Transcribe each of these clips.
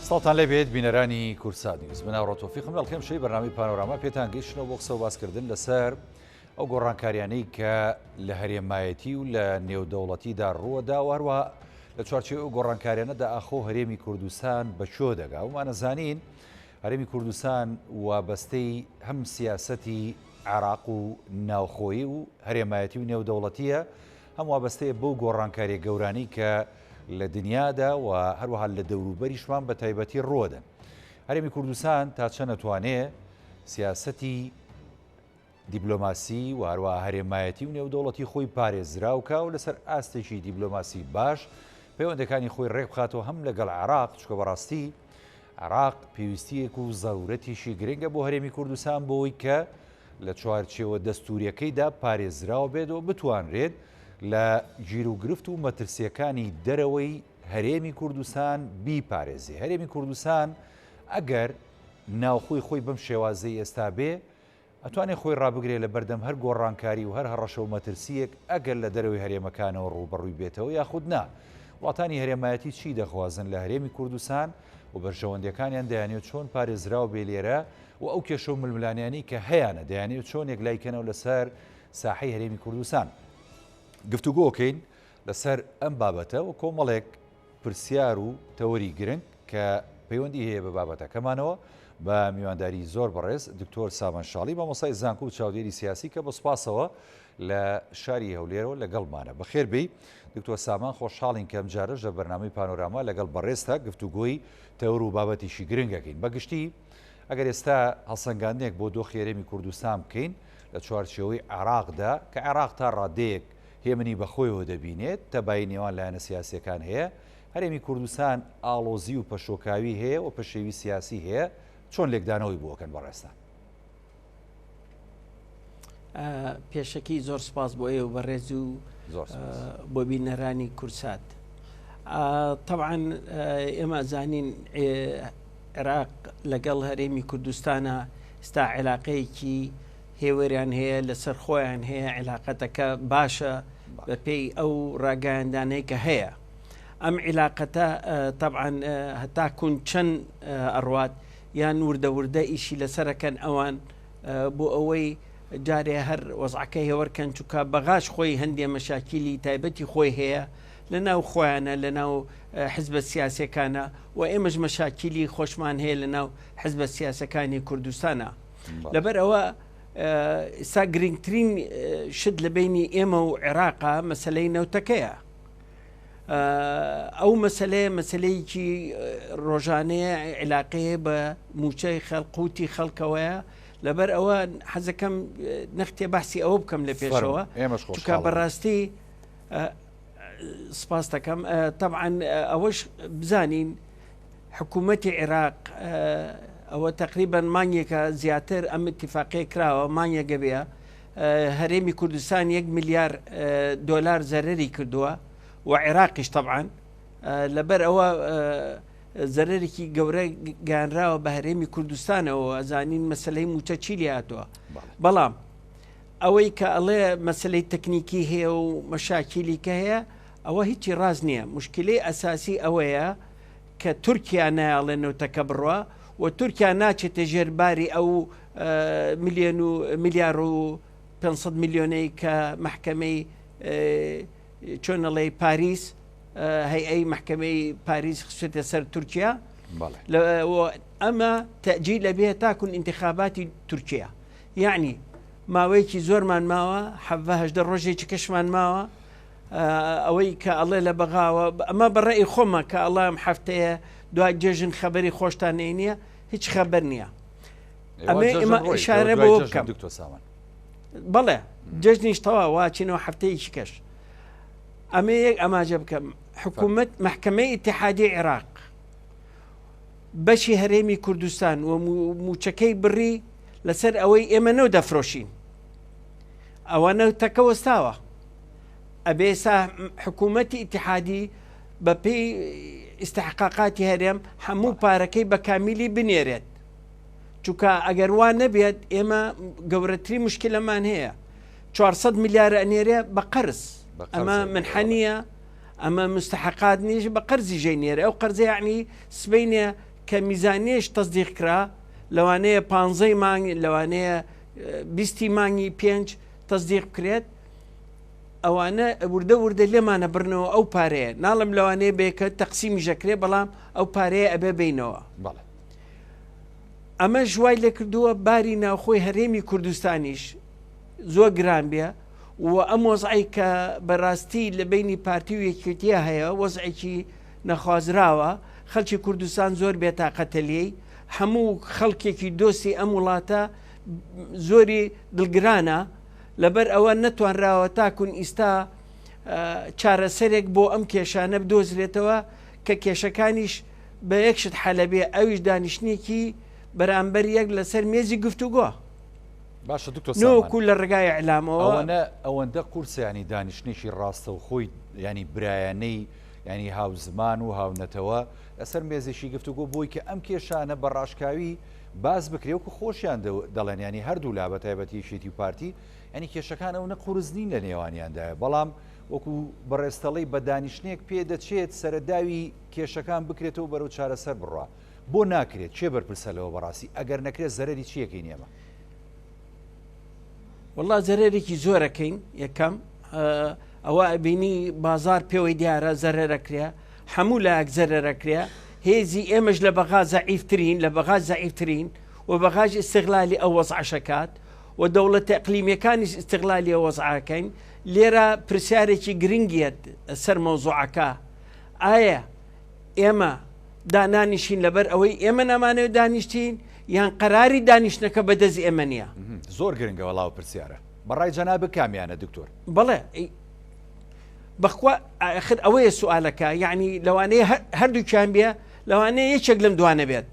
سڵتان لەبێت بینەرانی کورسات نیوز بناوڕۆ تۆفیقم لەڵکەم شەی بەرنامەی پانۆراما پێتان گەیشتنەوە بۆ قسە و باسکردن لەسەر ئەو گۆڕانکاریانەی کە لە هەرێمایەتی و لە نێودەوڵەتیدا ڕووەدا و هەروەها لە چوارچێوەی ئەو گۆڕانکاریانەدا ئاخۆ هەرێمی کوردستان بەچۆ دەگا. ومانەزانین هەرێمی کوردستان وابەستەی هەم سیاسەتی عێراق و ناوخۆیی و هەرێمایەتی و نێودەوڵەتیە، هەم وابەستەیە بەو گۆڕانکاریە گەورانەی کە لە دنیادا و هەروەها لە دەوروبەریشمان بە تایبەتی ڕۆدەن. هەرێمی کوردستان تا چەند نەتوانێت سیاسەتی دیبلۆماسی و هەروەها هەرێمایەتی و نێودەوڵەتی خۆی پارێزراوکە و لەسەر ئاستێکی دیبلۆماسی باش پەیوەندەکانی خۆی ڕێک بخاتەوە هەم لەگەڵ عێراق، چونکە بەڕاستی عێراق پێویستیەک و زەورەتیشی گرنگە بۆ هەرێمی کوردستان بۆی کە لە چوارچێوە دەستوریەکەیدا پارێزراوە بێتەوە بتوانرێت لە گیر و گرفت و مەترسیەکانی دەرەوەی هەرێمی کوردستان بیپارێزی. هەرێمی کوردستان ئەگەر ناوخۆی خۆی بەم شێوازەی ئێستا بێ ئەتوانێت خۆی ڕابگرێت لە بەردەم هەر گۆڕانکاری و هەر هەڕەشە و مەترسیەک ئەگەر لە دەرەوەی هەرێمەکانەوە ڕوبەڕووی بێتەوە یاخود نا. وڵاتانی هەرێمایەتی چی دەخوازن لە هەرێمی کوردستان و بەرژەوەندەکانیان دەیانێت چۆن پارێزراو بێ لێرە و ئەو کێشە و ململانیانی کە هەیەە دەیانێت چۆنێک لایکەنەوە لەسەر ساحەی هەرێمی کوردستان. گفتوگۆکەین لەسەر ئەم بابەتە و کۆمەڵێک پرسیار و تەوەری گرنگ کە پەیوەندی هەیە بە بابەتەکەمانەوە بە میوانداری زۆر بەڕێز دکتۆر سامان شاڵی مامۆستای زانکۆ و چاودێری سیاسی کە بە سوپاسەوە لە شاری هەولێرەوە لەگەڵمانە. بەخێر بێی دکتۆر سامان، خۆشحاڵین کە ئەمجارەش لە بەرنامەی پانۆراما لەگەڵ بەڕێزتا گفتوگۆی تەور و بابەتیشی گرنگەکەین. بەگشتی ئەگەر ئێستا هەڵسەنگاندنێک بۆ دۆخی هەرێمی کوردستان بکەین لە چوارچێوەی عێراقدا کە عێراق تا ڕادەیەک هێمنی بەخۆیەوە دەبینێت، تەبایی نێوان لایەنە سیاسیەکان هەیە، هەرێمی کوردستان ئاڵۆزی و پەشۆکاوی هەیە و پەشێوی سیاسی هەیە، چۆن لێکدانەوەی بووەکەن بەڕێستا؟ پێشەکی زۆر سپاس بۆ ئێوە بەڕێز و بۆ بینەرانی کورسات. طبعا ئێمە زانین عێراق لەگەڵ هەرێمی کوردستانە ئێستا عێلاقەیەکی هێوەریان هەیە، لەسەر خۆیان هەیە، عێلاقەتەکە باشە بە پێی ئەو ڕاگەیاندانەی کە هەیە. ئەم عێلاقەتە طبعا هەتاکوون چەند ئەڕوات یان وردە ئیشی لەسەرەکەن ئەوان بۆ ئەوەی جارێ هەر وەزعەکەی هێوەرکەن، چووکە بەغاش خۆی هەندێ مەشاکیلی تایبەتی خۆی هەیە لە ناو خۆیانە، لە ناو حزبە سیاسەکانە و ئێمەش مەشاکیلی خۆشمان هەیە لە ناو حزبە سیاسەکانی کوردستانە. لەبەر ئەوە ئێستا گرنگترین شت لە بینی ئێمە و عێراقا مەسەلەی نەوتەکەیە. ئەو مەسەلەیەکی ڕۆژانەیە عێلاقەیە بە موچەی خەڵقوتی خەڵکەوەیە. لەبەر ئەوە حەزەکەم نەختێ باسی ئەوە بکەم لە پێشەوە، چونکە بەڕاستی سپاس دەکەم. طبعا ئەوەش بزانین حکوومەتی عێراق ئەوە تقریبا مانگێکە زیاتر ئەم اتفاقی کراوە مانگێکە بێ هەرێمی کوردستان 1 میلیار دۆلار زەرری کردووە و عێراقیش طبعا لەبەر ئەوە زەرێکی گەورە گەیانراوە بە هەرێمی کوردستانەوە. ئەزانین مەسلەی موچە چیلی هاتووە، بەڵام ئەوەی کە ئەڵێ مەسلەی تەکنیکی هەیە و مەشاکیلی کە هەیە ئەوە هیچی ڕاز نییە. مشکلەی ئەساسی ئەوەیە کە تورکیا نایاڵێ نەوتەکە بڕوە و تورکیا ناچێتە ژێرباری ئەو میلیار و 500 میلیۆنەی کە محکەمەی چۆنەڵێ پاریس، هەیئەی محکەمەی پاریس خسوێتە سەر تورکیا. ئەمە تەجیل لەبێ تاکون انتخاباتی تورکیا، یعنی ماوەیەکی زۆرمان ماوە، 18 ڕۆژێکی کەشمان ماوە، ئەوەی کە ئەڵێ لە بەغاوە ئەمە بەڕێی خۆمە کە ئەڵام هەفتەیە دوای جێژن خەبەری خۆشتان نییە، هیچ خەبەر نییە. ئەمە ئشارە بۆ بکەم. بەڵێ جێژنیش تەوا واچینەوە هەفتەیەکی کەش. ئەمە یەک ئەماجە بکەم. حکوومەت محکەمەی ئیتحادی عێراق بەشی هەرێمی کوردستان و موچەکەی بڕی لەسەر ئەوەی ئێمە نەو دەفرۆشین، ئەوە نەوتەکە وەستاوە. ئەبێسا حکوومەتی ئیتحادی بە پێی ئیستحقاقاتی هەرێم هەموو پارەکەی بە کامیلی بنێرێت، چونکە ئەگەر وان نەبێت ئێمە گەورەترین مشکلەمان هەیە. 400 میلیارە ئەنێرێ بە قەرز، ئەمە منحەنیە، ئەمە مستحقات نیش بە قەرزی ژەینێرە. ئەو قەرزە یعنی سبەینە کە میزانێش تەصدیق کرا لەوانەیە 15 مانگ لەوانەیە 20 مانگی 5 تەصدیق بکرێت ئەوانە وردە لێمانە برنەوە ئەو پارەیە ناڵم لەوانەیە بێکە تەقسیمی ژەکرێ بەڵام ئەو پارەیە ئەبێ بینەوە ئەمە ژوای لێ کردووە باری ناوخۆی هەرێمی کوردستانیش زۆر گران بێ و ئەم وەزعی کە بەڕاستی لە بینی پارتی و یەکێتیە هەیە وەزعێکی نەخوازراوە خەڵکی کوردستان زۆر بێتاقەتەلەی هەموو خەڵکێکی دۆستی ئەم وڵاتە زۆری دڵگرانە لەبەر ئەوە نەتوانراوە تاکون ئیستا چارەسەرێک بۆ ئەم کێشانە بدۆزرێتەوە کە کێشەکانیش بە یەکشت حەلەبێ ئەویش دانیشتێکی بەرامبەر یەک لەسەر مێزی گفتوگۆ باشە دکتۆر نۆکو لە ڕێگای ئەعلامەوە ئەوەندە قورسە ینی دانیشتێکی ڕاستە و خۆی ینی برایانەی ینی هاوزمان و هاونەتەوە لەسەر مێزێکی گفتوگۆ بۆی کە ئەم کێشانە بە ڕاشکاوی باز بکرێ وکو خۆشیان دەڵێن ینی هەردوو لا بە تایبەتی شێتی و پارتی ینی کێشەکان ئەو نەقورزنین لە نێوانیاندایە بەڵام وەکو بەڕێستەڵی بە دانیشتێک پێ دەچێت سەرەداوی کێشەکان بکرێتەوە بەرەو چارەسەر بڕوا بۆ ناکرێت چێ بەرپرسەلەوە بەڕاستی ئەگەر نەکرێت زەرری چیەکەی نێمە والله زەرێکی زۆرەکەین یەکەم ئەوە ئەبینی بازار پێوەی دیارە زەرەرەکرێ هەموو لایەک زەرەرەکرێ هێزی ئێمەش لە بەغا زەعیفترین لە بەغا زەعیفترین و بەغاژ استیغلالی ئەو وەزعەشەکات و دەوڵەتە ئەقلیمیەکانیش استیغلالی ئەو وەزعەکەین لێرە پرسیارێکی گرنگیت سەر مەوزوعەکە ئایا ئێمە دانانیشین لەبەر ئەوەی ئێمە نامانەوە دانیشتین یان قەراری دانیشتنەکە بەدەست ئێمە نییە زۆر گرنگە وەڵاو پرسیارە بەڕای جەنابە کامیانە دکتۆر بەڵێ بەخوا ئاخر ئەوەیە سوالەکە یعنی لەوانەیە هەردووکیان بێ لەوانەیە یەکێک لەم دوانە بێت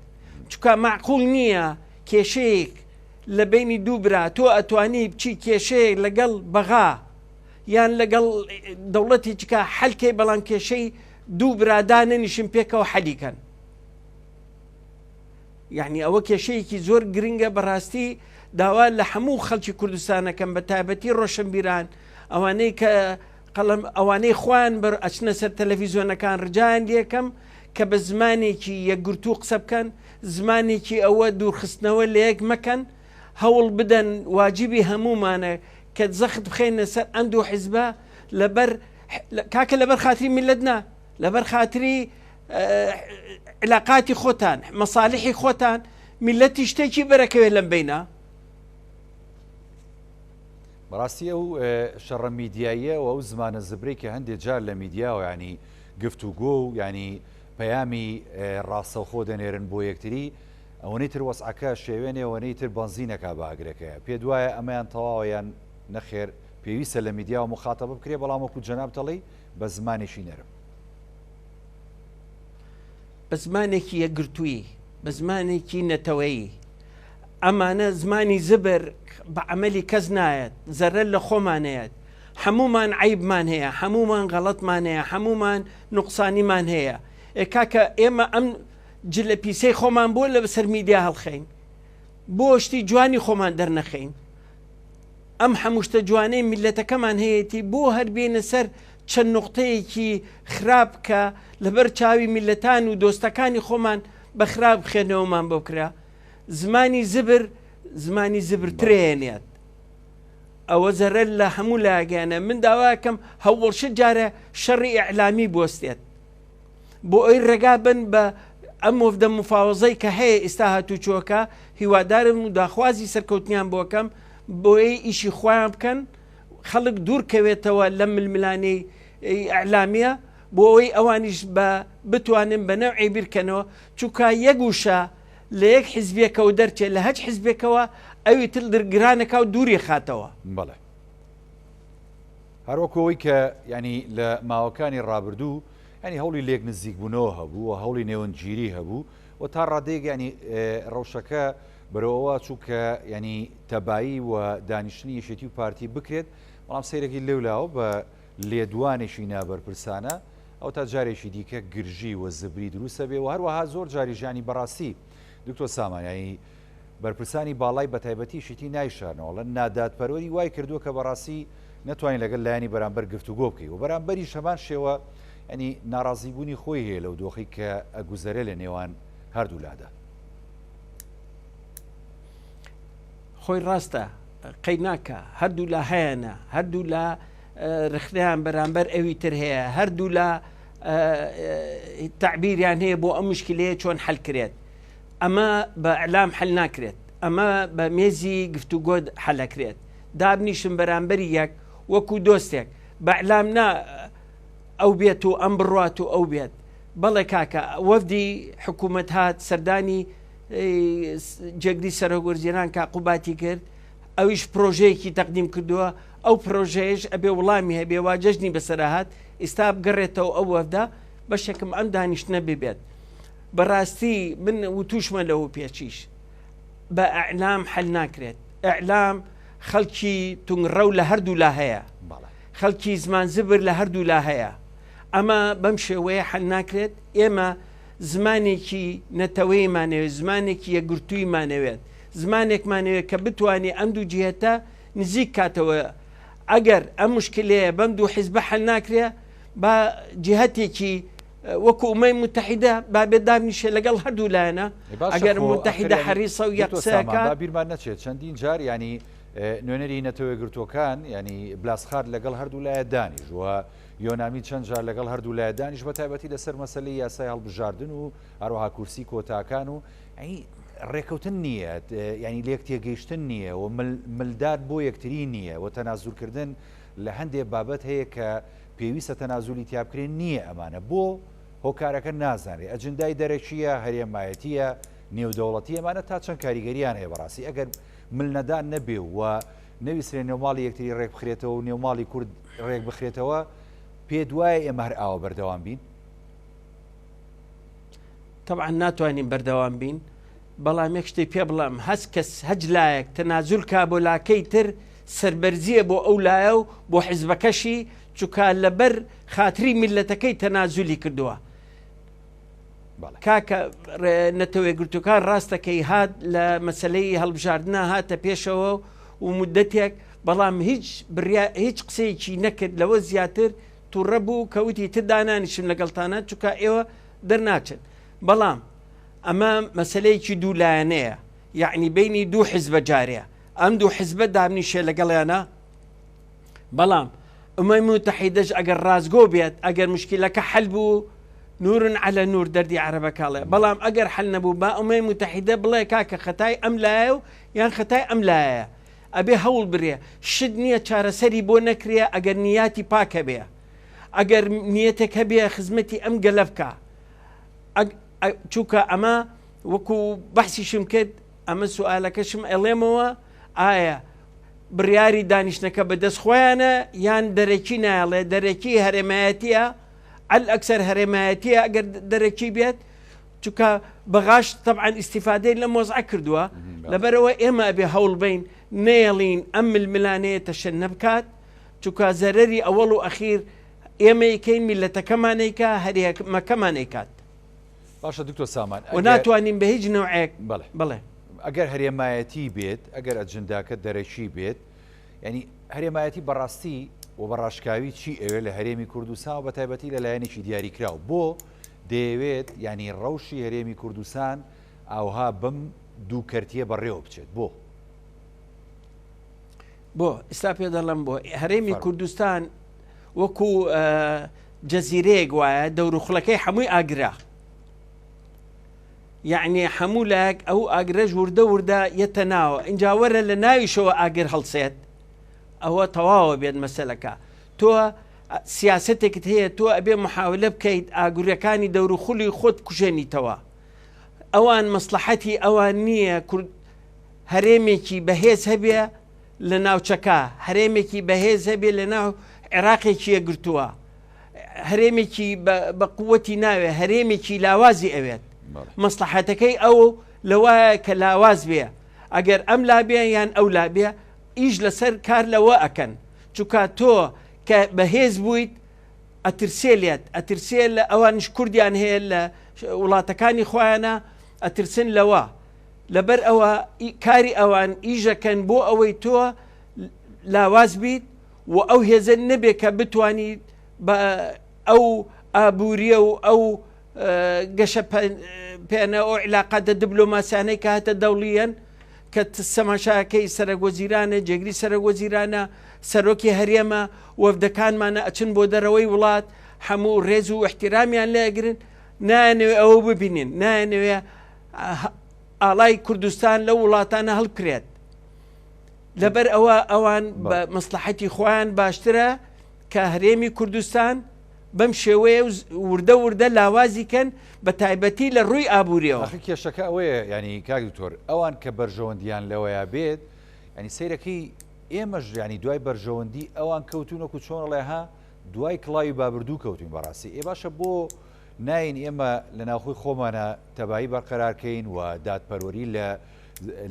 چکە معقول نییە کێشەیەک لە بینی دوو برا تۆ ئەتوانی بچی کێشەیە لەگەڵ بەغا یان لەگەڵ دەوڵەتی چکە حەلکەی بەڵام کێشەی دوو برادانە نیشن پێکەوە حەلیکەن یعنی ئەوە کێشەیەکی زۆر گرنگە بەڕاستی داوا لە هەموو خەڵکی کوردستانەکەم بە تایبەتی ڕۆشنبیران ئەوانەی کە قەڵم ئەوانەی خوان بەر ئەچنە سەر تەلەڤیزۆنەکان ڕجایان لێکەم کە بە زمانێکی یەکگرتوو قسە بکەن زمانێکی ئەوە دوورخستنەوە لە یەک مەکەن هەوڵ بدەن واجبی هەمومانە کە زەخت بخێنە سەر ئەم دوو حیزبە لەبەر کاکە لەبەر خاتری میلەتنا لەبەر خاتری علاقاتی خۆتان مەساڵحی خۆتان میلەتی شتێکی بەرەکەوێت لەم بینە بەڕاستی ئەو شەڕە میدیاییە و ئەو زمانە زبرەی کە هەندێک جار لە میدیاوە ینی گفتوگۆ و ینی پەیامی ڕاستەوخۆ دەنێرن بۆ یەکتری ئەوەی تر وەسعەکە شێوێنێ ئەوەی تر بەنزینەکە باگرەکەیە پێ دوایە ئەمەیان تەواویان نەخێر پێویستە لە میدیا و مخاتەبە بکرێ بەڵام وەکو جەناب دەڵێ بە زمانێکی نەرم بە زمانێکی یەکگرتووی بە زمانێکی نەتەوەیی ئەمانە زمانی زبر بە عملی کەس نایەت زەرەر لە خۆمانەیەت هەمومان عیبمان هەیە هەمومان غەڵەتمان هەیە هەمومان نوقسانیمان هەیە کاکە ئێمە ئەم جلە پیسەی خۆمان بۆ لە بەسەر میدیا هەڵخەین بۆ شتی جوانی خۆمان دەرنەخەین ئەم هەمووشتە جوانەی میلەتەکەمان هەیەی بۆ هەربێنە سەر چەند نقطەیەکی خراپ کە لەبەر چاوی میلەتان و دۆستەکانی خۆمان بە خراپ بخێنەوەمان بۆ کرا زمانی زبرترێنێت ئەوە زەرەر لە هەموو لاگەیانە من داواکەم هەوڵشە جارە شەڕی ئیعلامی بۆستێت بۆ ئەوی ڕێگا بن بە ئەم مۆفدە مفاوەزەی کە هەیە ئێستا هاتوچۆکە هیوادارم و داخوازی سەرکەوتنیان بۆکەم بۆی ئیشی خۆیان بکەن خەڵک دوورکەوێتەوە لە ململانەی ئیعلامیە بۆ ئەوەی ئەوانیش بتوانن بە نەوعی بیرکەنەوە چونکە یەکوشە لە یەک حیزبێکە و دەرچێت لە هەچ حیزبێکەوە ئەوی تر دەرگرانەکە و دووری خاتەوە بەڵێ هەروەکەوەی کە ینی لە ماوەکانی ڕابردوو ینی هەوڵی لێک نزیک بوونەوە هەبوو و هەوڵی نێوەنگیری هەبوو و تا ڕادێک ینی ڕەوشەکە بەرەوەوە چووکە ینی تەبایی و دانیشتنی یەشێتی و پارتی بکرێت بەڵام سەیرەکی لێولاوە بە لێدوانێکی نابەرپرسانە ئەو تا جارێکی دیکە گرژی و زبری دروستە بێ و هەروەها زۆر جاری ژانی بەڕاستی دکتۆر سامانیایی بەرپرسانی باڵای بەتایبەتی شتی نایشارنەوە لە نادادپەروەری وای کردووە کە بەڕاستی نەتوانین لەگەڵ لایانی بەرامبەر گفتوگۆ بکەی و بەرامبەری شەمان شێوە ینی ناڕازیبوونی خۆی هەیە لەو دۆخی کە ئەگوزەرە لە نێوان هەردوو لادا. خۆی ڕاستە قەی ناکە هەردوو لا هەیەە هەردوو لا رخنیان بەرامبەر ئەوی تر هەیە هەردوو لا تعبیریان هەیە بۆ ئەم مشکلەیە چۆن حەلکرێت ئەمە بە ئەعلام حەل ناکرێت ئەمە بە مێزی گفتوگۆ حەلەکرێت دابنیشم بەرامبەری یەک وەکو دۆستێک بە ئەعلام نا ئەو بێت و ئەم بڕات و ئەو بێت بەڵێ کاکە وەفدی حکوومەت هات سەردانی جێگری سەرۆگۆرجێران کاقوباتی کرد ئەویش پرۆژەیەکی تەقدیم کردووە ئەو پرۆژەیەش ئەبێ وەڵامی هەبێ وا جەژنی بەسەرهات ئێستا بگەڕێتەوە ئەو وەفدا بەشێکم ئەم دانیشتنە ببێت بەڕاستی من وتوشمە لەوە پێچیش بە ئەعلام حەل ناکرێت ئەعلام خەڵکی تونگڕە و لە هەردوو لا هەیە خەڵکی زمان زبر لە هەردوو لا هەیە ئەمە بەم شێوەیە حەل ناکرێت ئێمە زمانێکی نەتەوەیمانەوێت زمانێکی یەکگرتوویمانەوێت زمانێکمانەوێت کە بتوانێت ئەم دوو جهێتە نزیک کاتەوە ئەگەر ئەم مشکلەیە بەم دوو حیزبە حەل ناکرێ با جهەتێکی وەکو ئومەی متحیدە با بێت دابنیشێ لەگەڵ هەردوو لایەنە ئەگەر متحیدە حەریسە و یەقسەکە بیرمان نەچێت چەندین جار ینی نوێنەری نەتەوەی گرتوەکان ینی بلاسخار لەگەڵ هەردوو لایە دانیش وە یۆنامی چەند جار لەگەڵ هەردوو لایە دانیش بە تایبەتی لەسەر مەسەلەی یاسای هەڵبژاردن و هەروەها کورسی کۆتاکان و ڕێکەوتن نییە ینی لێک تێگەیشتن نییە و ملداد بۆ یەکتری نییە و تەنازولکردن لە هەندێک بابەت هەیە کە پێویستە تەنازولی تیابکرێن نییە ئەمانە بۆ هۆکارەکە نازانێت ئەجندای دەرەکیە هەرێمایەتیە نێودەوڵەتی ئەمانە تا چەند کاریگەریان هەیە بەڕاستی ئەگەر ملنەدان نەبێ و نەویسرێن نێوماڵی یەکتری ڕێک بخرێتەوە و نێوماڵی کورد ڕێک بخرێتەوە پێ دوایە ئێمە هەر ئاوە بەردەوام بین طبعا ناتوانین بەردەوام بین بەڵام یەک شتێک پێ بڵام هەست کەس هەج لایەک تەنازول کا بۆ لاکەی تر سەربەرزیە بۆ ئەو لایە و بۆ حیزبەکەشی چووکە لەبەر خاتری میلەتەکەی تەنازولی کردووە کاکە نەتەوەی گرتوەکان ڕاستەکەی هات لە مەسلەی هەڵبژاردنە هاتە پێشەوە و مدەتێک بەڵام هیچ قسەیەکی نەکرد لەوە زیاتر تووڕە بوو کەوتی تدانانیشم لەگەڵتانە چووکە ئێوە دەرناچن بەڵام ئەمە مەسلەیەکی دوولایەنەیە یعنی بینی دوو حیزبە جارەیە ئەم دوو حیزبە دابنیشێ لەگەڵیانە بەڵام ئومەی متحیدەش ئەگەر ڕازگۆ بێت ئەگەر مشکلەکە حەل بوو نورن على نور دەردی عەرەبەکاڵێ بەڵام ئەگەر حەل نەبوو با ئومەی متحیدە بڵێ کاکە خەتای ئەم لایە و یان خەتای ئەم لایە ئەبێ هەوڵ برێ شت نییە چارەسەری بۆ نەکرێ ئەگەر نیاتی پاکە بێ ئەگەر نیەتێک هەبێ خزمەتی ئەم گەلە بکە چووکە ئەمە وەکو بەحسیشم کرد ئەمە سوالەکەشم ئەڵێمەوە ئایا بڕیاری دانیشتەکە بەدەست خۆیانە یان دەرەکی نایڵێ دەرەکی هەرێمایەتیە ئەکسەر هەرێمایەتیە ئەگەر دەرەکی بێت چووکە بەغاش طبعا ئیسیفادەی لە مۆزع کردووە لەبەرەوە ئێمە ئەبێ هەوڵ بین نێڵین ئەم ململانەیە تەشە نەبکات چووکە زەرەری ئەوەڵ و ئەخیر ئێمە یکەین میلەتەکەمانەیکە هەرێمەکەمانەیکات باشە دکتۆر سامان و ناتوانین بە هیچ نەوعێک بڵێ ئەگەر هەرێمایەتی بێت ئەگەر ئەجنداکە دەرەکی بێت ینی هەرێمایەتی بەڕاستی و بەڕاشکاوی چی ئەوێ لە هەرێمی کوردستان و بە تایبەتی لەلایەنێکی دیاریکراو بۆ دەیەوێت ینی ڕەوشی هەرێمی کوردستان ئاوها بەم دوو کەرتیە بەڕێوە بچێت بۆ ئێستا پێ دەڵم بۆ هەرێمی کوردستان وەکو جەزیرەیەک وایە دەوروخڵەکەی هەمووی ئاگرا یعنی هەموو لایەک ئەو ئاگرەش وردە وردە یەتە ناوە اینجا وەرە لە ناویشەوە ئاگر هەڵسێت ئەوە تەواوە بێت مەسەلەکە تۆ سیاسەتێکت هەیە تۆ ئەبێ محاولە بکەیت ئاگوریەکانی دەوروخوڵی خۆت کوژێنیتەوە ئەوان مەسلحەتی ئەوان نییە هەرێمێکی بەهێز هەبێ لە ناوچەکە هەرێمێکی بەهێز هەبێ لە ناو عێراقێکی یەگرتووە هەرێمێکی بە قووەتی ناوێ هەرێمێکی لاوازی ئەوێت مەسلحەتەکەی ئەو لەوایە کە لاواز بێ ئەگەر ئەم لابێ یان ئەو لابێ ئیش لەسەر کار لەوە ئەکەن چووکە تۆ کە بەهێز بوویت ئەترسێلێت ئەترسێ لە ئەوانش کوردیان هەیە لە وڵاتەکانی خۆیانە ئەترسن لەوە لەبەر ئەوە کاری ئەوان ئیژەکەن بۆ ئەوەی تۆ لاواز بیت و ئەو هێزە نەبێ کە بتوانیت بە ئەو ئابووریە و ئەو گەشە پێنە ئەو علاقاتە دیبلۆماسیانەی کە هاتە دەوڵیەن کە سەماشاکەی سەرۆکوەزیرانە جێگری سەرۆکوەزیرانە سەرۆکی هەرێمە وەفدەکانمانە ئەچن بۆ دەرەوەی وڵات هەموو ڕێز و احتیرامیان لێگرن نانەوێ ئەوە ببینین نانەوێ ئاڵای کوردستان لە وڵاتانە هەڵکرێت لەبەر ئەوە ئەوان بە مەسلحەتی خۆیان باشترە کە هەرێمی کوردستان بەم شێوەیە وردە وردە لاوازی کەن بە تایبەتی لە ڕووی ئابوووریەوە کێشەکە ئەوەیە ینی کاک دکتۆر ئەوان کە بەرژەوەندیان لەوەیە بێت ینی سیرەکەی ئێمەش ینی دوای بەرژەوەندی ئەوان کەوتونەکو چۆنڵێها دوای کڵاوی بابردوو کەوتین بەڕاستی باشە بۆ ناین ئێمە لە ناوخۆی خۆمانە تەبایی بەرقەرارکەین و دادپەروەری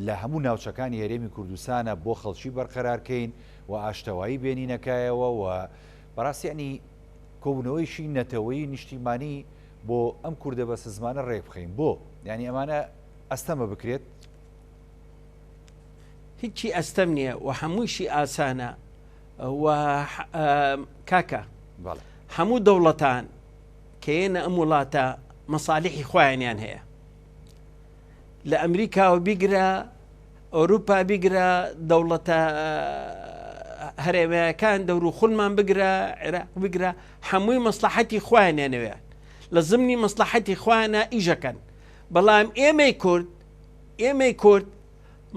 لە هەموو ناوچەکانی هەرێمی کوردستانە بۆ خەڵکی بەرقەرارکەین و ئاشتەوایی بێنینەکایەوە و بەڕاستی ینی کۆبوونەوەیشی نەتەوەی نیشتیمانی بۆ ئەم کووردە بە سزمانە ڕێک بخەین بۆ ینی ئەمانە ئەستەمە بکرێت هیچی ئەستەم نییە و هەموویشی ئاسانە و کاکە هەموو دەوڵەتان کەێنە ئەم وڵاتە مەسالیحی خۆیانیان هەیە لە ئەمریکاوە بیگرە ئەوروپا بیگرە دەوڵەتە هەرێمەکان دەور و خولمان بگرە عێراق بگرە هەمووی مەسلحەتی خۆیانێنەوێ لە زمنی مەسلحەتی خۆیانە ئیژەکەن بەڵام ئێمەی کورد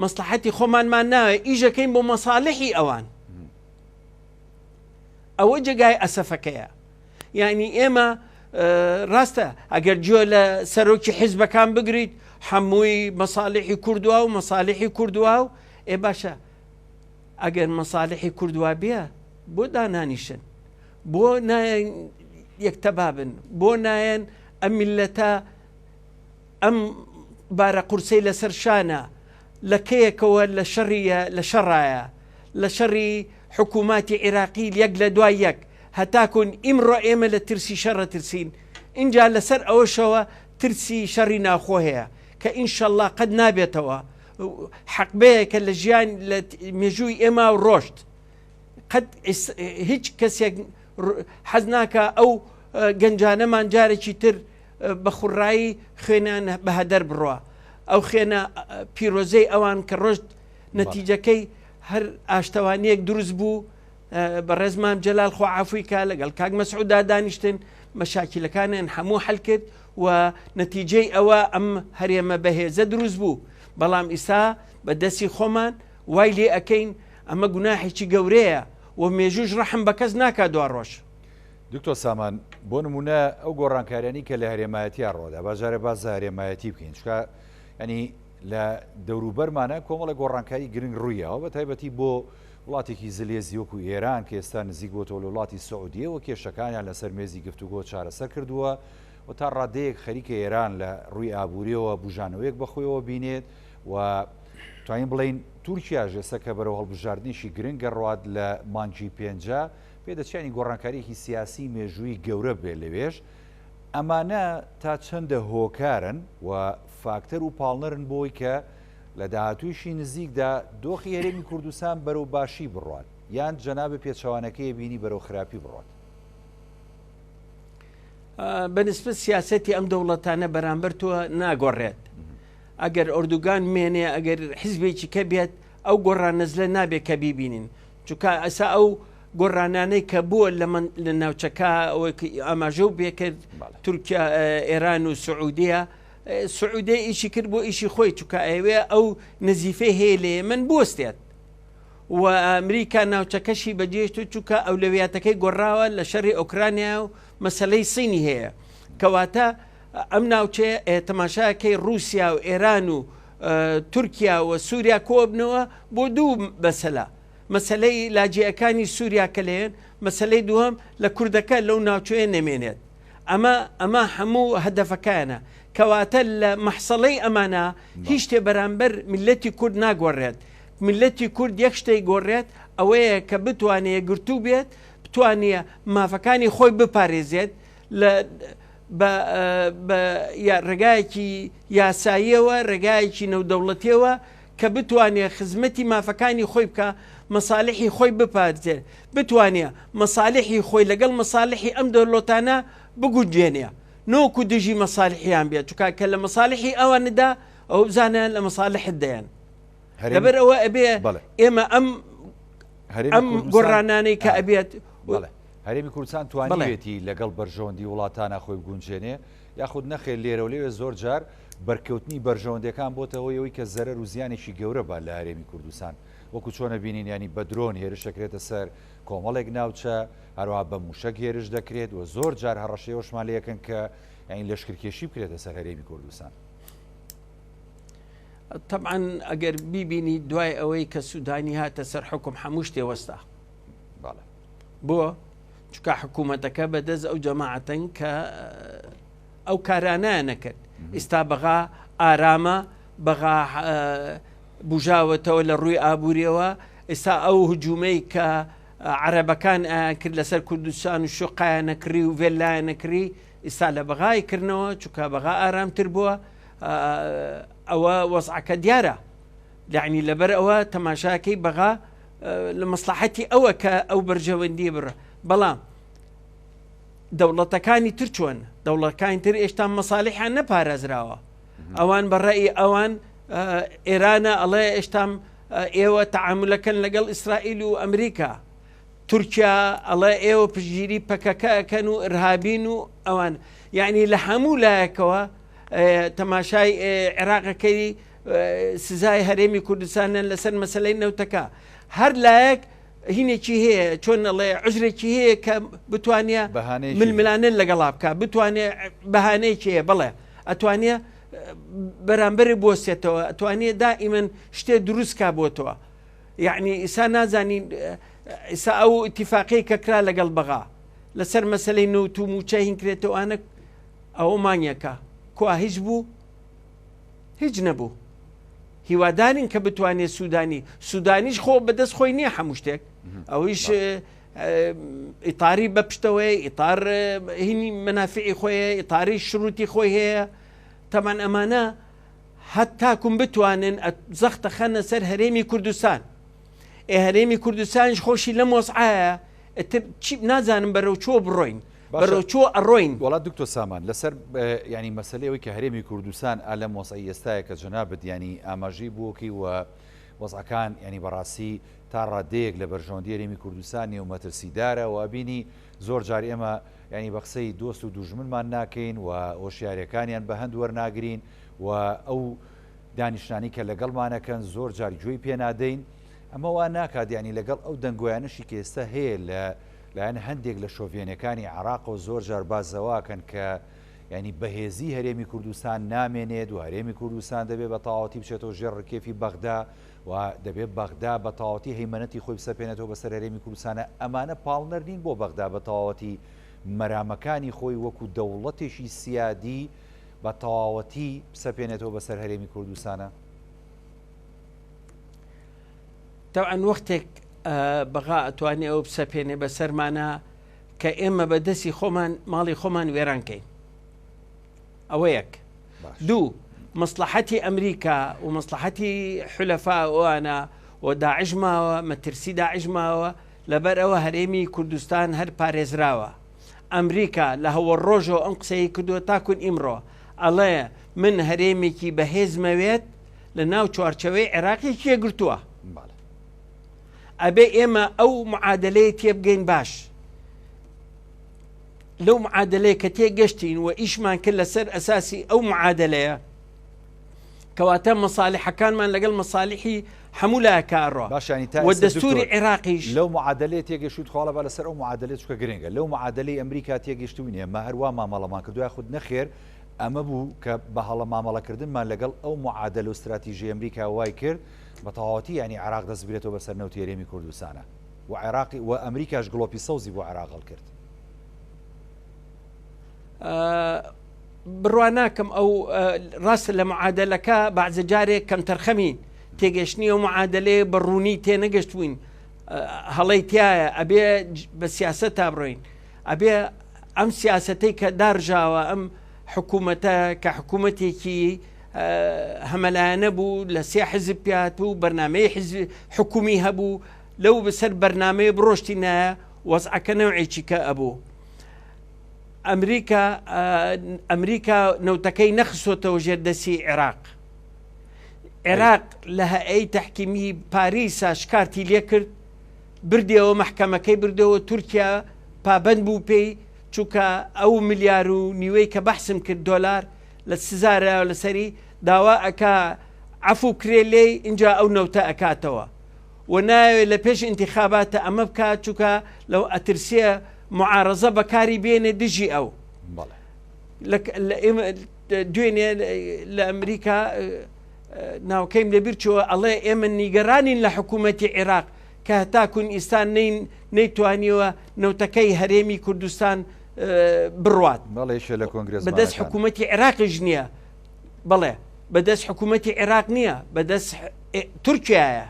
مەسلحەتی خۆمانمان ناوێ ئیژەکەین بۆ مەسالیحی ئەوان ئەوە جێگای ئەسەفەکەیە یعنی ئێمە ڕاستە ئەگەر گوێ لە سەرۆکی حیزبەکان بگریت هەمووی مەسالیحی کوردووە و مەسالیحی کوردووە و باشە ئەگەر مەسالیحی کوردووە بێ بۆ دانانیشن بۆ نایەن یەکتەبابن بۆ نایەن ئەم میلەتە ئەم بارە قورسەی لەسەر شانە لە کەیەکەوە لە شەڕایە لە شەڕی حکووماتی عێراقی یەک لە دوای یەک هەتاکون ئیمڕۆ ئێمە لە ترسی شەڕە ترسین اینجا لەسەر ئەوەشەوە ترسی شەڕی ناخۆ هەیە کە ئینشەڵڵا قەت نابێتەوە حەقبەیە کە لە ژیان لە مێژووی ئێمە و ڕۆشت قەت هیچ کەسێک حەز ناکە ئەو گەنجانەمان جارێکی تر بە خوڕایی خوێنان بە هەدەر بڕوە ئەو خوێنە پیرۆزەی ئەوان کە ڕۆژت نەتیجەکەی هەر ئاشتەوانیەک دروست بوو بە ڕێزمام جەلال خۆ عافوی کا لەگەڵ کاک مەسعودا دانیشتن مەشاکیلەکانیان هەموو حەل کرد و نەتیجەی ئەوە ئەم هەرێمە بەهێزە دروست بوو بەڵام ئیسا بە دەستی خۆمان وای لێ ئەەکەین ئەمە گوناحێکی گەورەیە و مێژوش ڕەحم بە کەس ناکات دوا ڕۆژ دکتۆر سامان بۆ نمونە ئەو گۆڕانکاریانی کە لە هەرێمایەتیان ڕۆدا باژارە باز هەرێمایەتی بکەین چکە ینی لە دەوروبەرمانە کۆمەڵە گۆڕانکاری گرنگ ڕوویەوە بە تایبەتی بۆ وڵاتێکی زلێزی وەکو ئێران کە ئێستا نزیک بۆتەوە لە وڵاتی سعودیەوە کێشەکانیان لەسەر مێزی گفتوگۆ چارەسەر کردووە و تا ڕادەیەک خەریکە ئێران لە ڕووی ئابوووریەوە بژانەوەیەک بەخۆیەوە بینێت و توانین بڵین تورکیا ژێستا کە بەرەو هەڵبژاردنیشی گرنگە ڕوات لە مانگی پێنجە پێدەچیانی گۆڕانکاریەکی سیاسی مێژووی گەورە بێ لەوێش ئەمانە تا چەندە هۆکارن و فاکتەر و پاڵنەرن بۆی کە لە داهاتوویشی نزیکدا دۆخی هەرێمی کوردستان بەرەو باشی بڕوات یان جەنابە پێچەوانەکەی بینی بەرەو خراپی بڕوات بەنسبەت سیاسەتی ئەم دەوڵەتانە بەرامبەر تۆ ناگۆڕێت ئەگەر ئۆردوگان مێنێ ئەگەر حیزبێکی کە بێت ئەو گۆڕانەزلە نابێت کە بیبینین چونکە ئەسا ئەو گۆڕانانەی کە بووە لە ناوچەکە ئاماژە و بێکرد تورکیا ئێران و سعودیە سعودی ئیشی کرد بۆ ئیشی خۆی چونکە ئەوێ ئەو نزیفەی هەیە لێ من بستێت و ئەمریکا ناوچەکەشی بەجێشت و چونکە ئەولەویاتەکەی گۆڕاوە لە شەڕی ئۆکرانیا و مەسلەی سینی هەیە کەواتە ئەم ناوچەیە تەماشاکەی رووسیا و ئێران و تورکیا و سووریا کۆبنەوە بۆ دوو مەسەلە مەسلەی لاجیەکانی سووریا کە لێن مەسلەی دووەم لە کوردەکە لەو ناوچەیە نەمێنێت ئەمە هەموو هەدەفەکانە کەواتە لە مەحسەڵەی ئەمانە هیچ شتێ بەرامبەر میلەتی کورد ناگۆڕێت میلەتی کورد یەک شتەی گۆڕێت ئەوەیە کە بتوانێت گرتوو بێت بتوانێت مافەکانی خۆی بپارێزێت بە ڕێگایەکی یاساییەوە ڕێگایەکی نەودەوڵەتیەوە کە بتوانێت خزمەتی مافەکانی خۆی بکە مەسالیحی خۆی بپارێزێت بتوانێت مەسالیحی خۆی لەگەڵ مەسالیحی ئەم دەوڵەتانە بگونجێنێ نۆکو دژی مەساڵحیان بێت چکە کە لە مەساڵحی ئەواندا ئەو بزانە لە مەساڵح دەیان لەبەر ئەوە ئەبێ ئێمە ئەم گۆڕانانەی کە ئەبێت هەرێمی کوردستان توانێتی لەگەڵ بەرژەوەندی وڵاتانە خۆی بگونجێنێ یاخود نەخێر لێرە و لێوێ زۆر جار بەرکەوتنی بەرژەوەندەکان بۆتەوەی ئەوەی کە زەرەر و زیانێکی گەورە با لە هەرێمی کوردستان وەکو چۆنە بینین ینی بە درۆن هێرش دەکرێتە سەر کۆمەڵێک ناوچە هەروها بە موشک هێرش دەکرێت و زۆر جار هەڕەشەیەوەشمان لەکەن کە ینی لەشکرکێشی بکرێتە سەر هەرێمی کوردستان. طبعا ئەگەر بیبینی دوای ئەوەی کە سوودانی هاتە سەر حکم هەموو شتێ وەستا بۆ چکە حکوومەتەکە بەدەست ئەو جەماعەتەن کە ئەو کارانە نەکرد ئێستا بەغا ئارامە بەغا بژاوەتەوە لە ڕووی ئابوووریەوە ئێستا ئەو هجوومەی کە عەرەبەکان کرد لەسەر کوردستان و شوقایان نەکری و vێلایان نەکری ئێستا لە بەغای کردنەوە چکە بەغا ئارامتر بووە ئەوە وەزعەکە دیارە یعنی لەبەر ئەوە تەماشاکەی بەغا لە مەسلحەتی ئەوە کە ئەو بەرژەوەندی بڕە بەڵام دەوڵەتەکانی تر چۆن دەوڵەتەکانی تر ئێشتا مەساڵحیان نەپارێزراوە ئەوان بەڕێی ئەوان ئێرانە ئەڵێ ئێشتام ئێوە تەعاملەکەن لەگەڵ ئیسرائیل و ئەمریکا تورکیا ئەڵێ ئێوە پشگیری پەکەکەکەن و ئرهابین و ئەوان یعنی لە هەموو لایەکەوە تەماشای عێراقەکەی سزای هەرێمی کوردستانە لەسەر مەسەلەی نەوتەکە هەر لایەک هینێکی هەیە چۆن ئەڵێ عژرێکی هەیە کە بتوانێت ململانە لەگەڵا بکە بتوانێت بەهانەیەکی هەیە بڵێ ئەتوانێت بەرامبەری بۆسێتەوە ئەتوانێت دائیمەن شتێ دروستکە بۆتەوە یعنی ئیسا نازانین ئیسا ئەو ئیتیفاقی کە کرا لەگەڵ بەغا لەسەر مەسەلەی نەوت و موچە هینکرێتەوەوانە ئەوە مانیەکە کوا هیچ بوو هیچ نەبوو هیوادارین کە بتوانێت سوودانیش خۆ بەدەست خۆی نییە هەموو شتێک ئەویش ئیتاری بەپشتەوەی ئیتار هینی منافعی خۆیە ئیتاری شروتی خۆی هەیە تەمان ئەمانە هەتاکم بتوانن زەختە خەنە سەر هەرێمی کوردستان هەرێمی کوردستانش خۆشی لەم وەسعایە چی نازانم بەرەو چۆ بڕۆین بەرەو چۆ ئەڕۆین وڵات دکتۆر سامان لەسەر ینی مەسلەیەوەی کە هەرێمی کوردستان ئالەم وەسعی ئێستایە کە جەنابەت ینی ئاماژەی بووکی و وەزعەکان ینی بەڕاستی تا ڕادەیەک لە بەرژەوەندی هەرێمی کوردستانی و مەترسیدارە و بینی زۆر جار ئێمە ینی بە قسەی دۆست و دوژمنمان ناکەین و هۆشیاریەکانیان بە هەند وەرناگرین و ئەو دانیشتانی کە لەگەڵمانەکەن زۆر جار گوێی پێنادەین ئەمە وا ناکات ینی لەگەڵ ئەو دەنگۆیانشی کە ئێستا هەیە لایەن هەندێک لە شۆڤێنەکانی عێراق و زۆر جار بازەواکەن کە ینی بەهێزی هەرێمی کوردستان نامێنێت و هەرێمی کوردستان دەبێت بە تەواوەتی بچێتەوە ژێر ڕکێفی بەغدا و دەبێت بەغدا بە تەواوەتی هەیمەنەتی خۆی بسەپێنێتەوە بەسەر هەرێمی کوردستانە ئەمانە پاڵنەر نین بۆ بەغدا بە تەواوەتی مەرامەکانی خۆی وەکو دەوڵەتێکی سیادی بە تەواوەتی بسەپێنێتەوە بەسەر هەرێمی کوردستانە تەوان وەختێک بەغا ئەتوانێت ئەو بسەپێنێ بەسەرمانە کە ئێمە بەدەستی خۆمان ماڵی خۆمان وێرانکەین ئەوە یەک دوو مەسلحەتی ئەمریکا و مەسلحەتی حولەفا ئەوانە و داعش ماوە مەترسی داعش ماوە لەبەر ئەوە هەرێمی کوردستان هەر پارێزراوە ئەمریکا لە هەوە ڕۆژەوە ئەم قسەی کردووە تاکون ئیمڕۆ ئەڵێ من هەرێمێکی بەهێزمەوێت لە ناو چوارچەوەی عێراقی کێگرتووە ئەبێ ئێمە ئەو معادلەیە تێبگەین باش لەو معادلەیە کە تێگەشتین و ئیشمان کرد لەسەر ئەساسی ئەو معادلەیە کەواتە مەساڵحەکانمان لەگەڵ مەساڵحی هەموو لایەکارڕۆ و دەستوری عێراقیش لەو معادلەیە تێگەشت خۆڵە بە لەسەر ئەو معادلێت چکە گرنگە لەو معادلەی ئەمریکا تێگەشتوینە مە هەروە مامەڵەمان کردووە خود نەخێر ئەمە بوو کە بە هەڵە مامەڵەکردنمان لەگەڵ ئەو معادلە و استراتیژی ئەمریکا وای کرد بە تەواوەتی ینی عێراق دەست بێتەوە بەسەر نەوتی هەرێمی کوردستانە و عێراقی و ئەمریکاش گڵۆپی سەوزی بۆ عێراق هەڵکرد بڕوان ناکەم ئەو ڕاستە لە معادلەکە بەعزە جارێک کەم تەرخەمین تێگەشتنی و معادلەیە بەڕوونی تێنەگەشتوین هەڵەی تایە ئەبێ بە سیاست تا بڕۆین ئەبێ ئەم سیاسەتەی کە دارژاوە ئەم حکوومەتە کە حکوومەتێکی هەمەلایەنە بوو لە سێ حزب پیات و بەرنامەی حکومی هەبوو لەو بەسەر بەرنامەیە بڕۆشتی نایە وەزعەکە نەوعێکی کە ئەبوو ئەمریکا نەوتەکەی نەخستۆتەوە ژێردەسی عێراق لە هەئەی تەحکیمی پاریسا شکارتی لێ کرد، بردێەوە محکەمەکەی بردەوە تورکیا پابەند بوو پێی، چونکە ئەو ملیار و نیوەی کە بەحسم کرد دۆلار لە سزارە لەسەری داوا ئەکا عەفو کرێ لێی، اینجا ئەو نەوتە ئەکاتەوە و ناوێت لە پێش ئینتیخاباتە ئەمە بکات، چونکە لەو ئەترسیە معارەزە بەکاری بێنێ دژی ئەو. دوێنێ لە ئەمریکا ناوکەیم لەبیر چووە ئەڵێ ئێمە نیگەرانین لە حکوومەتی عێراق کە هەتاکوون ئیسان نەیتوانیوە نەوتەکەی هەرێمی کوردستان بڕوات. بەدەست حکوومەتی عێراقیش نییە، بەڵێ بەدەست حکوومەتی عێراق نییە، بەدەست تورکیایە.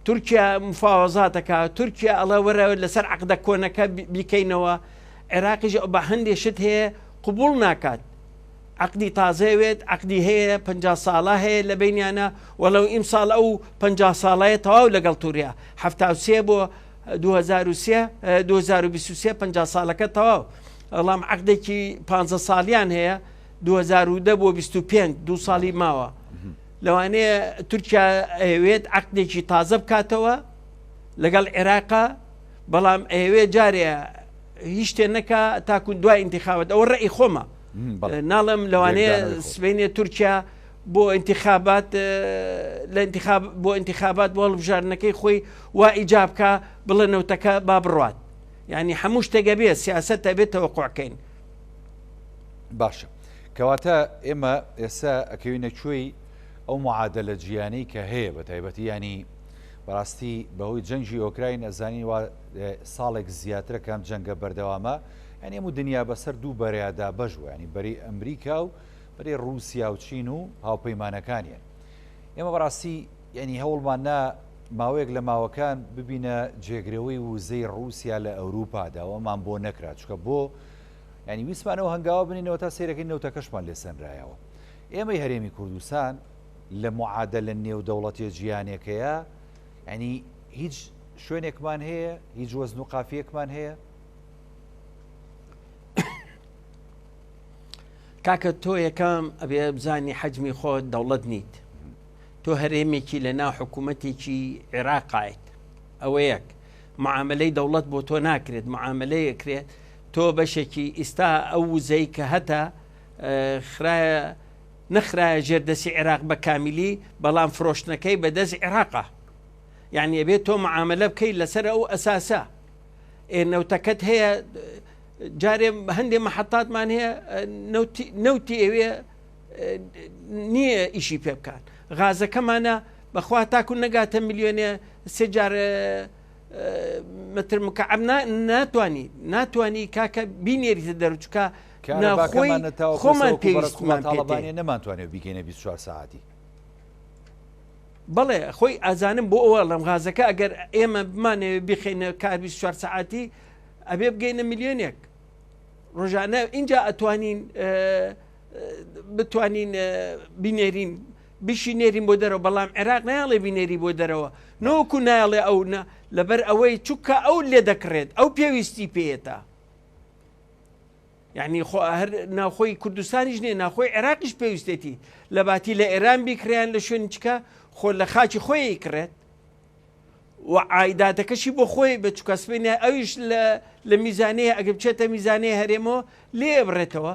تورکیا مفاوەزاتەکە، تورکیا ئەڵە وەرە لەسەر عەقدە کۆنەکە بیکەینەوە، عێراقیش بە هەندێک شت هەیە قبول ناکات. عقدی تازەوێت، عقدی هەیە 50 ساڵە هەیە لە بینیانە، وەڵەو ئیمساڵ ئەو 50 ساڵەیە تەواو لەگەڵ توریا 73 بۆ 2023 50 ساڵەکە تەواو. ئەڵام عقدێکی 15 ساڵیان هەیە 2010 بۆ 25 2 ساڵی ماوە. لەوانەیە تورکیا ئەوێت عقدێکی تازە بکاتەوە لەگەڵ عێراقا، بەڵام ئەوێ جارێ هیچ شتێ نەکا تاکو دوای ئینتیخابات. ئەوە ڕێی خۆمە، ناڵم لەوانەیە سبینێ تورکیا بۆ ئینتیخابات بۆ ئینتیخابات بۆ هەڵبژاردنەکەی خۆی وا ئیجابکە بڵێ نەوتەکە با بڕوات. یعنی هەموو شتێگە بێ سیاسەتە بێت تەوەقوعکەین. باشە، کەواتە ئێمە ئێستا ئەکەوینە کوێی ئەو معادلە جیهانی کە هەیە بە تایبەتی، ینی بەڕاستی بەهۆی جەنگی ئۆکراین ئەزانی ساڵێک زیاترە کەم جەنگە بەردەوامە، ینی هەموو دنیا بەسەر دوو بەرەیادا بەژوە، ینی بەری ئەمریکا و بەری رووسیا و چین و هاوپەیمانەکانیان. ئێمە بەڕاستی ینی هەوڵمان نا ماوەیەک لە ماوەکان ببینە جێگرەوەی وزەی رووسیا لە ئەوروپادا، ئەوەمان بۆ نەکرا، چکە بۆ ینی ویسمانەوە هەنگاوە بنینەوە تا سیرەکەی نەوتەکەشمان لێ سەنرایەوە. ئێمەی هەرێمی کوردستان لە معادلە نێودەوڵەتی جیهانێکەیە، ینی هیچ شوێنێکمان هەیە، هیچ وەزن و قافیەکمان هەیە؟ کاکە تۆ یەکەم ئەبێ بزانی حەجمی خۆت دەوڵەت نیت، تۆ هەرێمێکی لە ناو حکوومەتێکی عێراقایت. ئەوە یەک معاملەی دەوڵەت بۆ تۆ ناکرێت، معاملەیەکرێت تۆ بەشێکی ئیستا ئەو وزەی کە هەتا نەخرایە ژێردەسی عێراق بە کامیلی، بەڵام فرۆشتنەکەی بەدەست عێراقە. یعنی ئەبێت تۆ معاملە بکەیت لەسەر ئەو ئەساسە. نەوتەکەت هەیە، جارێ هەندێک مەحەتاتمان هەیە نەوتی ئەوێ نییە ئیشی پێ بکات. غازەکەمانە بەخوا تاکو نەگاتە میلیۆنێ 3 جار متر مکعب ناتوانی کاکە بینێریتە دەرچکە خۆمان پێویستمان نەمانتوانێت بیکەینە 24 ساعتی. بەڵێ خۆی ئازانم بۆ ئەوە لەم غازەکە ئەگەر ئێمە بمانێ بخینە کار 24 ساعتی ئەبێ بگەینە میلیۆنێک ڕۆژانە. اینجا ئەتوانین بتوانین بینێرین بشینێرین بۆ دەرەوە، بەڵام عێراق نایڵێ بینێری بۆ دەرەوە، نەوەکو نایڵێ ئەو لەبەر ئەوەی چووکە ئەو لێ دەکڕێت، ئەو پێویستی پێێتە. یعنی هەر ناوخۆی کوردستانیش نیە، ناوخۆی عێراقیش پێویستێتی لە باتی لە ئێران بیکڕیان لە شوێن چکە خۆ لە خاچی خۆی کڕێت و عایداتەکەشی بۆ خۆی بچکە سبینە ئەویش لە میزانەیە ئەگە بچێتە میزانەیە هەرێمەوە لێ بڕێتەوە.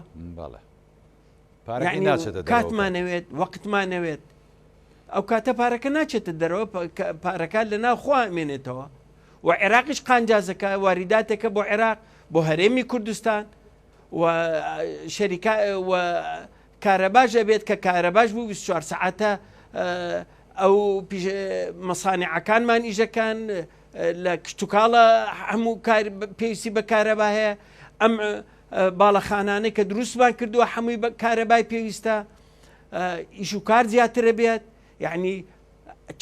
کاتمانەوێت وەقتمانەوێت، ئەو کاتە پارەکە ناچێتە دەرەوە، پارەکە لە ناو خوا ئەمێنێتەوە و عێراقیش قانجازەکە واریداتێکە بۆ عێراق بۆ هەرێمی کوردستان و شەریکا و کارەباش ئەبێت کە کارەباش بوو 24 ساعتە ئەو مەسانعەکانمان ئیژەکان لە کشتتوکاڵە هەموو پێویستی بە کارەبا هەیە. ئەم باڵەخانانەی کە دروستمان کردووە هەمووی کارەبای پێویستە، ئیش و کار زیاترە بێت. یعنی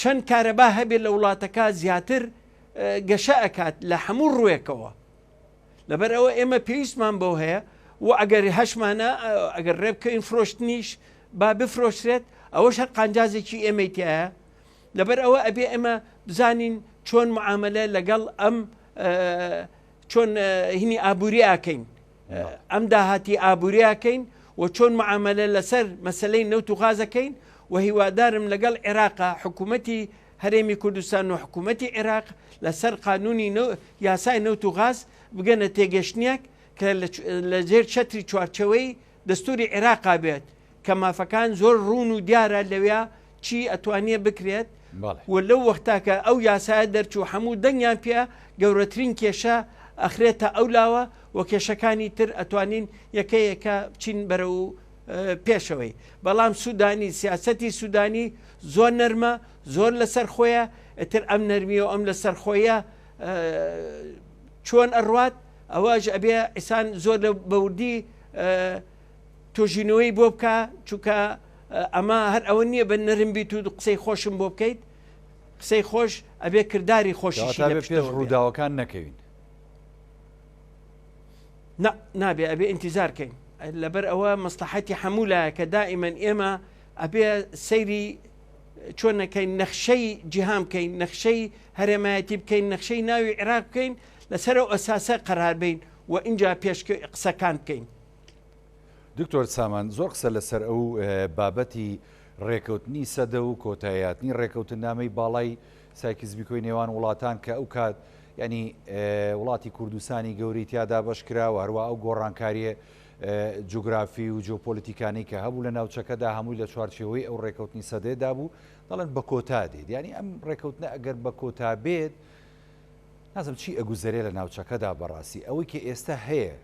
چەند کارەبا هەبێت لە وڵاتەکە زیاتر گەشە ئەکات لە هەموو ڕوویەکەوە. لەبەر ئەوە ئێمە پێویستمان بۆ هەیە و ئەگەر هەشمانە ئەگەر ڕێبکەین فرۆشتنیش با بفرۆشرێت، ئەوەش هەر قانجازێکی ئێمەیتیایە. لەبەر ئەوە ئەبێ ئێمە بزانین چۆن معاملە لەگەڵ ئەم چۆن هینی ئابووری ئاکەین. ئەم داهاتی ئابووریاکەین و چۆن معاملە لەسەر مەسلەی نەوت و غازەکەین و هیوادارم لەگەڵ عێراقا حکوومەتی هەرێمی کوردستان و حکوومەتی عێراق لەسەر قانونی یاسای نەوت و غاز بگەنە تێگەشتنیەک کە لە جێر چەتری چوارچەوەی دەستوری عێراقا بێت کە مافەکان زۆر ڕوون و دیارە لەوێ چی ئەتوانێ بکرێت و لەو وەختاکە ئەو یاسایە دەرچوو هەموو دەنگیان پێ گەورەترین کێشە ئەخرێتە ئەولاوە و کێشەکانی تر ئەتوانین یەکەیەکە بچین بەرە و پێشەوەی. بەڵام سوودانی سیاسەتی سوودانی زۆر نەرمە، زۆر لەسەر خۆیە، ئەتر ئەم نەرمیە و ئەم لەسەر خۆیە چۆن ئەڕوات ئەوەش ئەبێ ئیسان زۆر لە بەوردی تۆژینەوەی بۆ بکە، چونکە ئەمە هەر ئەوە نییە بە نەرم بیت و قسەی خۆشم بۆ بکەیت، قسەی خۆش ئەبێ کردداری خۆشیشی پێش ڕووداوەکان نەکەوین. نابێ ئەبێ ئینتیزارکەین لەبەر ئەوە مەسلحەتی هەموولایە کە دائیمەن ئێمە ئەبێ سەیری چۆنەکەین، نەخشەی جیهام بکەین، نەخشەی هەرێمایەتی بکەین، نەخشەی ناوی عێراق بکەین، لەسەر ئەو ئەساسە قەرار بین و اینجا پێش قسەکان بکەین. دکتۆر سامان زۆر قسە لەسەر ئەو بابەتی ڕێکەوتنی سەدە و کۆتاییاتنی ڕێکەوتن نامەی باڵای سایکزبیکۆی نێوان وڵاتان کە ئەو کات ینی وڵاتی کوردستانی گەوری تیادا بەشکراوە، هەروە ئەو گۆڕانکاریە جوگرافی و جۆپۆلیتیکانی کە هەبوو لە ناوچەکەدا هەمووی لە چوارچێوەی ئەو ڕێکەوتنی سەدەیەدا بوو، دەڵێن بە کۆتا دێت. ینی ئەم ڕێکەوتنە ئەگەر بە کۆتا بێت نازم چی ئەگوزەرێ لە ناوچەکەدا بەڕاستی ئەوەی کە ئێستا هەیە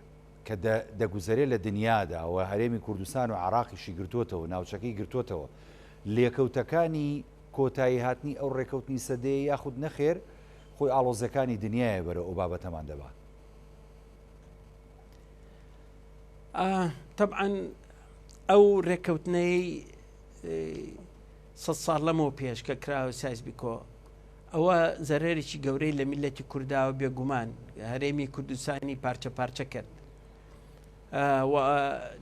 کە دەگوزەرێ لە دنیادا و هەرێمی کوردستان و عراقیشی گرتوتەوە، ناوچەکەی گرتوتەوە، لێکەوتەکانی کۆتایی هاتنی ئەو ڕێکەوتنی سەدەیە یاخود نەخێر خۆی ئاڵۆزەکانی دنیاە بەرە ئەو بابەتەمان دەبات. طبعا ئەو ڕێکەوتنەی 100 ساڵ لەمەوە پێش کە کراوە سایزبیکۆ ئەوە زەرێکی گەورەی لە میلەتی کورداوە بێگومان هەرێمی کوردستانی پارچە پارچە کرد و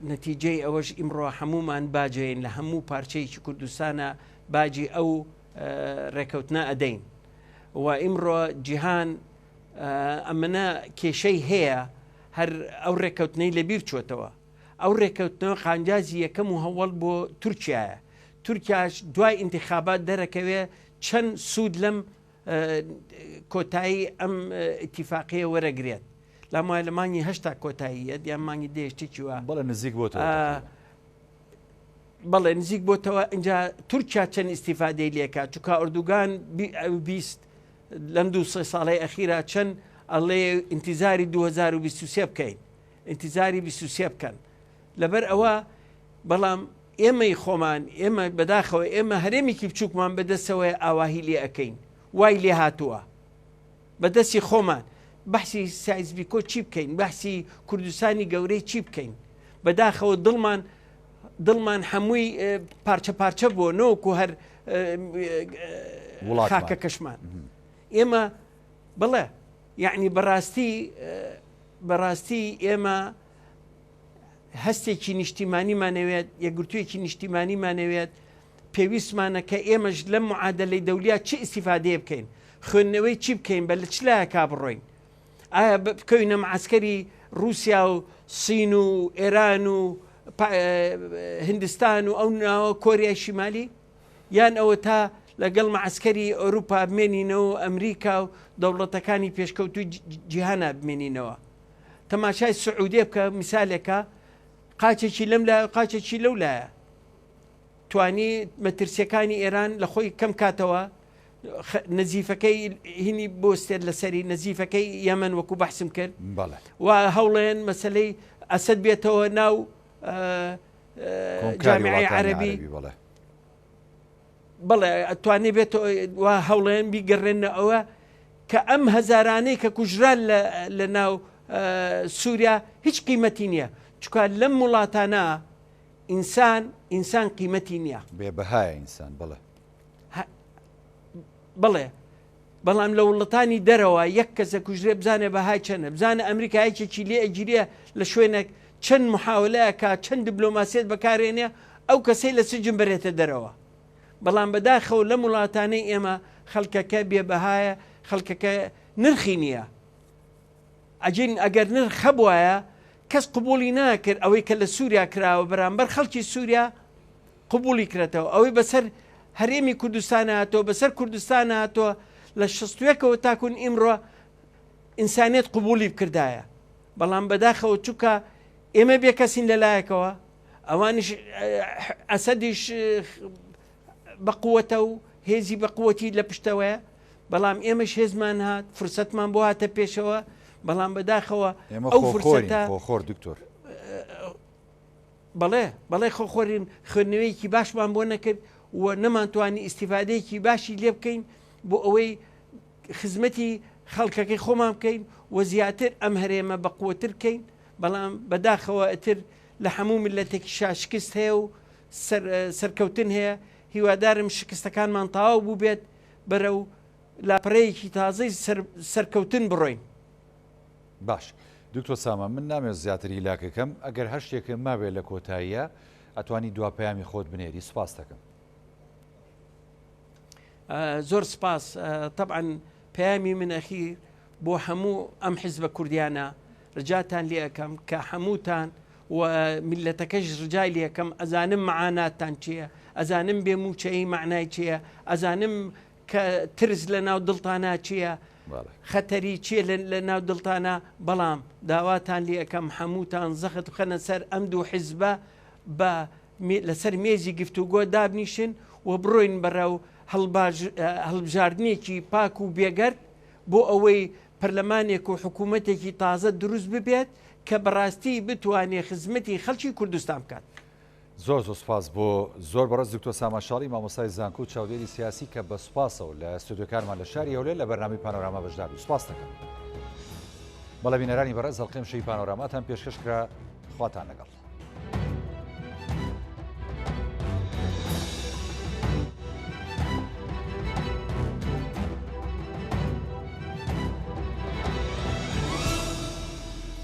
نەتیجەی ئەوەش ئیمڕۆ هەمومان باجین لە هەموو پارچەیەکی کوردستانە باجی ئەو ڕێکەوتنە ئەدەین و ئیمڕۆ جیهان ئەمەە کێشەی هەیە هەر ئەو ڕێکەوتنەی لەبیر چۆتەوە. ئەو ڕێکەوتنەوە قانجازی یەکەم و هەوڵ بۆ تورکیایە. تورکیاش دوای ئینتیخابات دەرەکەوێ چەند سوود لەم کۆتایی ئەم ئیتیفاقیە وەرەگرێت. لام وایە لە مانگی هەشتا کۆتاییە دیان مانگی دێشتێکی وە بەڵێ نزیک بۆتەوە. بەڵێ نزیک بۆتەوە. اینجا تورکیا چەند ئیسیفادەی لێکات، چونکە ئوردوگان بیست لەم 2 ساڵەی ئەخیرا چەند ئەڵێ ئینتیزاری 2023 بکەین، ئینتیزاری 23 بکەن. لەبەر ئەوە بەڵام ئێمەی خۆمان ئێمە بەداخەوە ئێمە هەرێمێکی بچووکمان بەدەستەوە ئاواهی لێ ئەەکەین، وای لێ هاتووە بەدەستی خۆمان. بەحسی سایزبیکۆ چی بکەین، بەحسی کوردستانی گەورەی چی بکەین، بەداخەوە دڵمان هەمووی پارچە پارچە بۆ نۆکو هەر خاکە کەشمان. ئێمە بڵێ یعنی بەڕاستی ئێمە هەستێکی نیشتیمانیمانەوێت، یەکگرتوویەکی نیشتیمانیمانەوێت، پێویستمانە کە ئێمەش لەم معادلەی دەولیا چی ئیسیفادەیە بکەین، خوێندنەوەی چی بکەین، بە لە چلایە کا بڕۆین. ئایا بکەوینە معسکەری رووسیا و سین و ئێران و هندستان و ئەو ناوە کۆریای شیمالی، یان ئەوە تا لەگەڵ معسکەری ئەوروپا بمێنینەوە ئەمریکا و دەوڵەتەکانی پێشکەوتوی جیهانە بمێنینەوە. تەماشای سعودێ بکە میسالێکە، قاچێکی لەم لایە قاچێکی لەو لایە، توانی مەترسیەکانی ئێران لە خۆی کەم کاتەوە، نەزیفەکەی هینی بۆستێت لەسەری نەزیفەکەی یەمەن وەکو بەحسم کرد و هەوڵێن مەسلەی ئەسد بێتەوە ناو جامیعەی عەرەبی، بەڵێ ئەتوانێ بێت وا هەوڵێن بیگەڕێنە ئەوە کە ئەم هەزارانەی کە کوژران لە ناو سووریا هیچ قیمەتی نییە، چکە لەم وڵاتانە ئینسان قیمەتی نییە، بێبەهایە ئینسان. بڵێ بەڵام لە وڵەتانی دەرەوە یەک کەسە کوژرێ بزانێ بەهای چەنە، بزانە ئەمریکایەکێکی لێ ئەگیریە لە شوێنێک چەند محاولەیەکە چەند دیبلۆماسیەت بەکارێنێ ئەو کەسەی لە سجن بڕێتە دەرەوە. بەڵام بەداخەوە لەم وڵاتانەی ئێمە خەڵکەکە کەس قبولی ناکرد ئەوەی کە لە سووریا کراوە بەرامبەر خەڵکی سووریا قبولی کرێتەوە ئەوەی بەسەر هەرێمی کوردستان هاتۆ بەسەر کوردستان هاتۆ لە 61ەوە تاکون ئیمڕۆ ئینسانیت قبولی بکردایە بەڵام بەداخەوە چووکە ئێمە بێکەسین لەلایەکەوە ئەوانش ئەسەدیش بەقووەتە و هێزی بەقووەتی لە پشتەوەیە بەڵام ئێمەش هێزمان هات فرسەتمان بۆ هاتە پێشەوە بەڵام بەداخەوە ئەو فرسەتە خۆخۆر دکتۆر بەڵێ خۆخۆرین خوێندنەوەیەکی باشمان بۆ نەکرد و نەمانتوانی ئیسیفادەیەکی باشی لێ بکەین بۆ ئەوەی خزمەتی خەڵکەکەی خۆمان بکەین و زیاتر ئەم هەرێمە بەقووەتر بکەین بەڵام بەداخەوە ئەتر لە هەموو ملەتێکی شکست هەیە و سەرکەوتن هەیە هیوادارم شکستەکانمان تەواو بوو بێت بەرەو لاپەڕەیەکی تازەی سەرکەوتن بڕۆین. باش دکتۆر سامان من نامێت زیاتری لاکەکەم ئەگەر هەر شتێکم مابێت لە کۆتاییە ئەتوانی دواپەیامی خۆت بنێری سوپاس دەکەم. زۆر سپاس طبعا پەیامی من ئەخیر بۆ هەموو ئەم حیزبە کوردیانە ڕجاتان لێ ئەەکەم کە هەمووتان و میلەتەکەش ڕجای لێ ئەەکەم ئەزانم معاناتان چییە ئەزانم بێموچەی معنای چییە ئەزانم کە ترس لە ناو دڵتانە چییە خەتەری چییە لە ناو دڵتانە بەڵام داواتان لێ ئەەکەم هەمووتان زەخت بخەنە سەر ئەم دوو حیزبە بە لەسەر مێزی گفتوگۆ دابنیشن و بڕۆین بەڕێو هەڵبژاردنێکی پاک و بێگەرد بۆ ئەوەی پەرلەمانێک و حکوومەتێکی تازە دروست ببێت کە بەڕاستی بتوانێت خزمەتی خەڵکی کوردستان بکات. زۆر سوپاس بۆ زۆر بەڕست دکتۆر ساماشاڵی مامۆستای زانکۆ و چاودێری سیاسی کە بە سوپاسەوە لە ستودیۆکارمان لە شاری هەولێر لە بەرنامەی پانۆراما بەشدار بوو. سوپاس دەکەم. بەڵێ بینەرانی بەڕێز هەڵقەی شەی پانۆراماتان پێشکەشکرا خواتان لەگەڵ.